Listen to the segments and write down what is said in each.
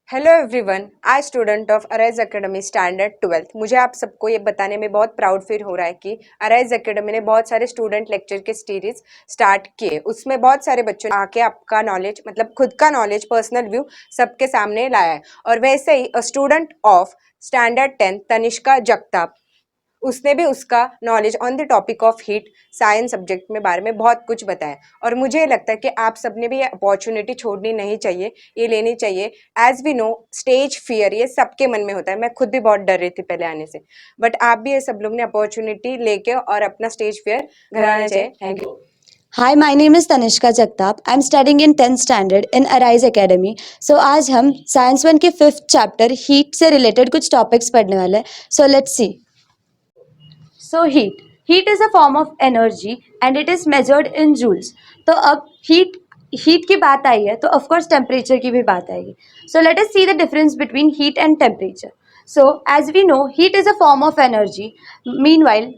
Hello everyone, I student of arise academy standard 12th। मुझे आप सबको ये बताने में बहुत प्राउड फील हो रहा है कि अराइज एकेडमी ने बहुत सारे स्टूडेंट लेक्चर के सीरीज स्टार्ट किए। उसमें बहुत सारे बच्चों ने आके आपका नॉलेज मतलब खुद का नॉलेज, पर्सनल व्यू सबके सामने लाया है। और वैसे ही student of standard 10 Tanishka Jagtap, उसने भी उसका knowledge on the topic of heat science subject में बारे में बहुत कुछ बताया। और मुझे लगता है कि आप सबने भी ये अपॉर्चुनिटी छोड़नी नहीं चाहिए, ये लेनी चाहिए। As we know, stage fear ये सबके मन में होता है। मैं खुद भी बहुत डर रही थी पहले आने से, बट आप भी ये सब लोग ने अपॉर्चुनिटी लेके और अपना स्टेज फियर घराना चाहिए। Thank you. Hi, my name is Tanishka Jagtap. I'm studying in 10th standard in Arise Academy. So आज हम साइंस 1 के 5th चैप्टर हीट से रिलेटेड कुछ टॉपिक्स पढ़ने वाले हैं. So let's see. So heat is a form of energy and it is measured in joules. तो अब heat की बात आई है तो of course temperature की भी बात आएगी. So let us see the difference between heat and temperature. So as we know, heat is a form of energy. Meanwhile,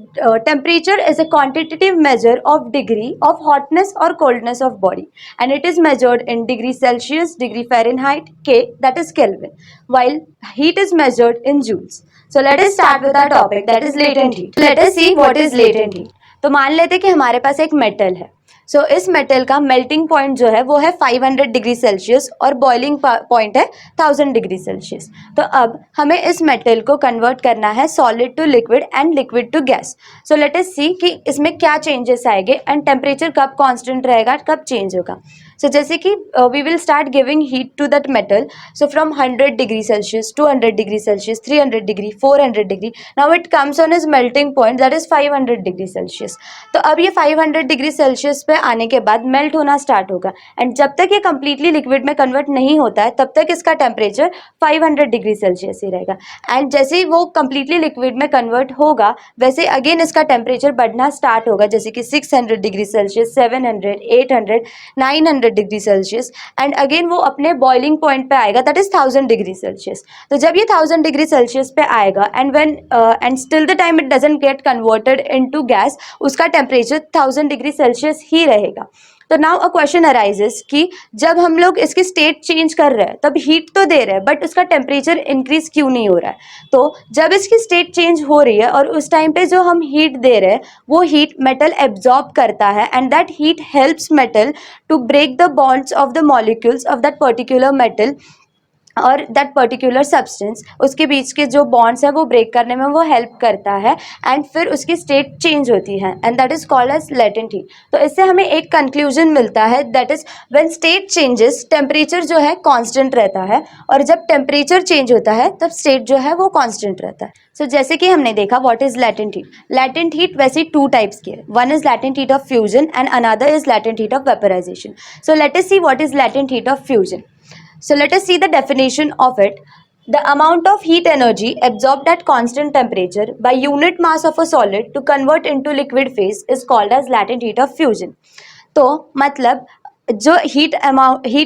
temperature is a quantitative measure of degree of hotness or coldness of body, and it is measured in degree Celsius, degree Fahrenheit, K, that is Kelvin, while heat is measured in joules. So let us start with our topic, that is latent heat. Let us see what is latent heat. तो मान लेते हैं कि हमारे पास एक metal है. सो इस metal का मेल्टिंग पॉइंट जो है वो है 500 डिग्री सेल्सियस और बॉइलिंग पॉइंट है 1000 डिग्री सेल्सियस. तो अब हमें इस मेटल को कन्वर्ट करना है solid to liquid and liquid to gas. So let us see कि इसमें क्या चेंजेस आएंगे एंड टेम्परेचर कब कांस्टेंट रहेगा, कब चेंज होगा. सो जैसे कि we will start giving heat to that metal. So from 100 degree Celsius, 200 degree Celsius, 300 degree, 400 degree. Now it comes on is melting point that is 500 degree Celsius. तो अब ये 500 degree Celsius पे आने के बाद मेल्ट होना स्टार्ट होगा and जब तक ये कंप्लीटली लिक्विड में कन्वर्ट नहीं होता है तब तक इसका टेम्परेचर 500 डिग्री सेल्सियस ही रहेगा. एंड जैसे ही वो कंप्लीटली लिक्विड में कन्वर्ट होगा वैसे अगेन इसका टेम्परेचर बढ़ना स्टार्ट होगा, जैसे कि 600 degree Celsius, 700, 800, 900 degree Celsius and again वो अपने बॉइलिंग पॉइंट पे आएगा दैट इज 1000 डिग्री सेल्सियस. तो जब ये 1000 डिग्री सेल्सियस पे आएगा and still the time it doesn't get converted into gas, उसका टेम्परेचर 1000 डिग्री सेल्सियस ही रहेगा. तो नाउ अ क्वेश्चन अराइजेस कि जब हम लोग इसकी स्टेट चेंज कर रहे हैं तब हीट तो दे रहे हैं बट उसका टेम्परेचर इंक्रीज क्यों नहीं हो रहा है. तो जब इसकी स्टेट चेंज हो रही है और उस टाइम पे जो हम हीट दे रहे हैं वो हीट मेटल एब्जॉर्ब करता है and that heat helps metal to break the bonds of the molecules of that particular metal और दैट पर्टिकुलर सब्सटेंस. उसके बीच के जो बॉन्ड्स है वो ब्रेक करने में वो हेल्प करता है एंड फिर उसकी स्टेट चेंज होती है and that is called as latent heat. तो इससे हमें एक कंक्लूजन मिलता है that is when state changes temperature जो है कांस्टेंट रहता है और जब टेम्परेचर चेंज होता है तब स्टेट जो है वो कांस्टेंट रहता है. सो जैसे कि हमने देखा what is latent heat. Latent heat वैसे 2 टाइप्स की है. One is latent heat of fusion and another is latent heat of vaporization. So let us see what is latent heat of fusion. So let us see the definition of it. The amount of heat energy absorbed at constant temperature by unit mass of a solid to convert into liquid phase is called as latent heat of fusion. तो मतलब जो heat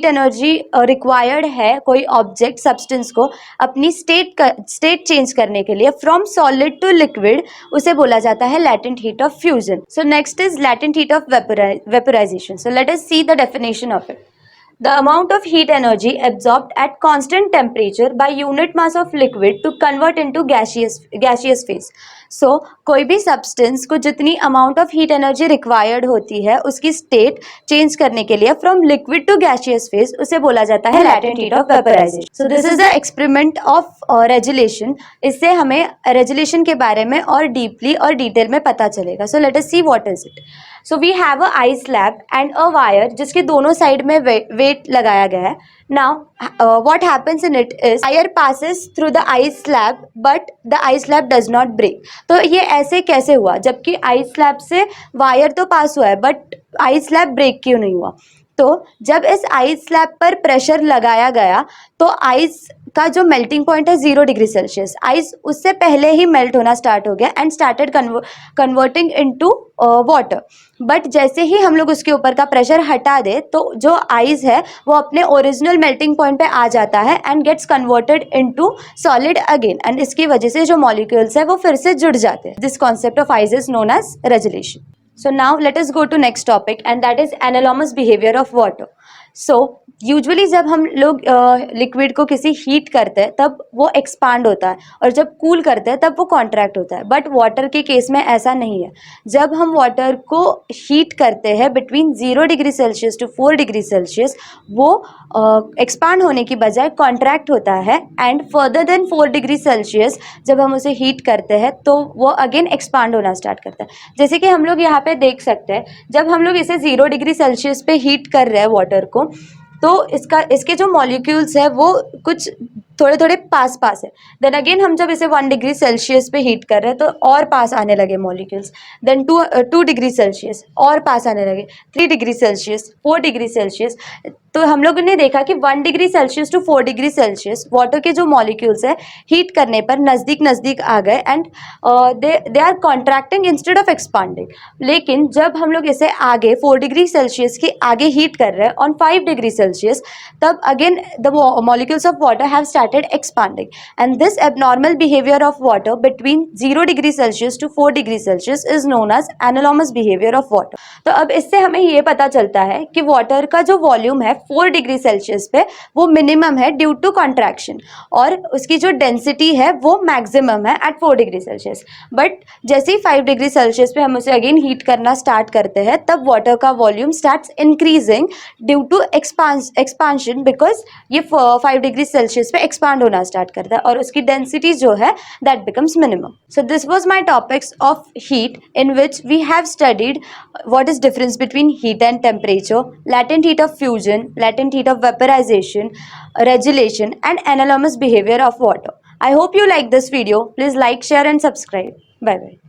energy required है कोई object substance को अपनी state change करने के लिए फ्रॉम सॉलिड टू लिक्विड, उसे बोला जाता है latent heat of fusion. So next is latent heat of vaporization. So let us see the definition of it. The amount of heat energy absorbed at constant temperature by unit mass of liquid to convert into gaseous phase. So कोई भी substance को जितनी amount of heat energy required होती है उसकी state change करने के लिए from liquid to gaseous phase, उसे बोला जाता है latent heat of vaporization. So this is the experiment of regelation. इससे हमें रेजुलेशन के बारे में और डीपली और डिटेल में पता चलेगा. So let us see what is it. So we have a ice slab and a wire जिसके दोनों साइड में वेट लगाया गया है. Now what happens in it is wire passes through the ice slab but the ice slab does not break. तो ये ऐसे कैसे हुआ जबकि आइस स्लैब से वायर तो पास हुआ है बट आइस स्लैब ब्रेक क्यों नहीं हुआ. तो जब इस आइस स्लैब पर प्रेशर लगाया गया तो आइस का जो मेल्टिंग पॉइंट है 0 डिग्री सेल्सियस, आइस उससे पहले ही मेल्ट होना स्टार्ट हो गया and started converting into water. But जैसे ही हम लोग उसके ऊपर का प्रेशर हटा दे तो जो आइस है वो अपने ओरिजिनल मेल्टिंग पॉइंट पे आ जाता है and gets converted into solid again and इसकी वजह से जो मॉलिक्यूल्स है वो फिर से जुड़ जाते हैं. This concept of ice is known as regelation. So now let us go to next topic and that is anomalous behavior of water. So usually जब हम लोग लिक्विड को किसी हीट करते हैं तब वो एक्सपांड होता है, और जब कूल करते हैं तब वो कॉन्ट्रैक्ट होता है. बट वाटर के केस में ऐसा नहीं है. जब हम वाटर को हीट करते हैं between 0 degree Celsius to 4 degree Celsius, वो एक्सपांड होने की बजाय कॉन्ट्रैक्ट होता है. And further than 4 degree Celsius जब हम उसे हीट करते हैं तो वो अगेन एक्सपांड होना स्टार्ट करता है. जैसे कि हम लोग यहाँ पे देख सकते हैं, जब हम लोग इसे 0 डिग्री सेल्सियस पे हीट कर रहे हैं वाटर को, तो इसके जो मॉलिक्यूल्स है वो कुछ थोड़े थोड़े पास पास है. देन अगेन हम जब इसे 1 डिग्री सेल्सियस पे हीट कर रहे हैं तो और पास आने लगे मॉलिक्यूल्स. देन 2 डिग्री सेल्सियस और पास आने लगे, 3 डिग्री सेल्सियस, 4 डिग्री सेल्सियस. तो हम लोगों ने देखा कि 1 degree Celsius to 4 degree Celsius water के जो मॉलिक्यूल्स है हीट करने पर नज़दीक नज़दीक आ गए, and they are contracting instead of expanding. लेकिन जब हम लोग इसे आगे 4 डिग्री सेल्सियस के आगे हीट कर रहे हैं ऑन 5 डिग्री सेल्सियस, तब again the molecules of water have started expanding. And this abnormal behaviour of water between 0 degree Celsius to 4 degree Celsius is known as anomalous behaviour of water. तो अब इससे हमें ये पता चलता है कि वाटर का जो वॉल्यूम है 4 डिग्री सेल्सियस पे वो मिनिमम है ड्यू टू कॉन्ट्रैक्शन, और उसकी जो डेंसिटी है वो मैक्सिमम है एट 4 डिग्री सेल्सियस. बट जैसे ही 5 डिग्री सेल्सियस पे हम उसे अगेन हीट करना स्टार्ट करते हैं तब वाटर का volume starts increasing due to expansion, because ये 5 डिग्री सेल्सियस पे एक्सपांड होना स्टार्ट करता है और उसकी डेंसिटी जो है that becomes minimum. So this was my topics of heat in which we have studied what is difference between heat and temperature, latent heat of fusion, latent heat of vaporization, regulation and anomalous behavior of water. I hope you like this video. Please like, share and subscribe. Bye bye.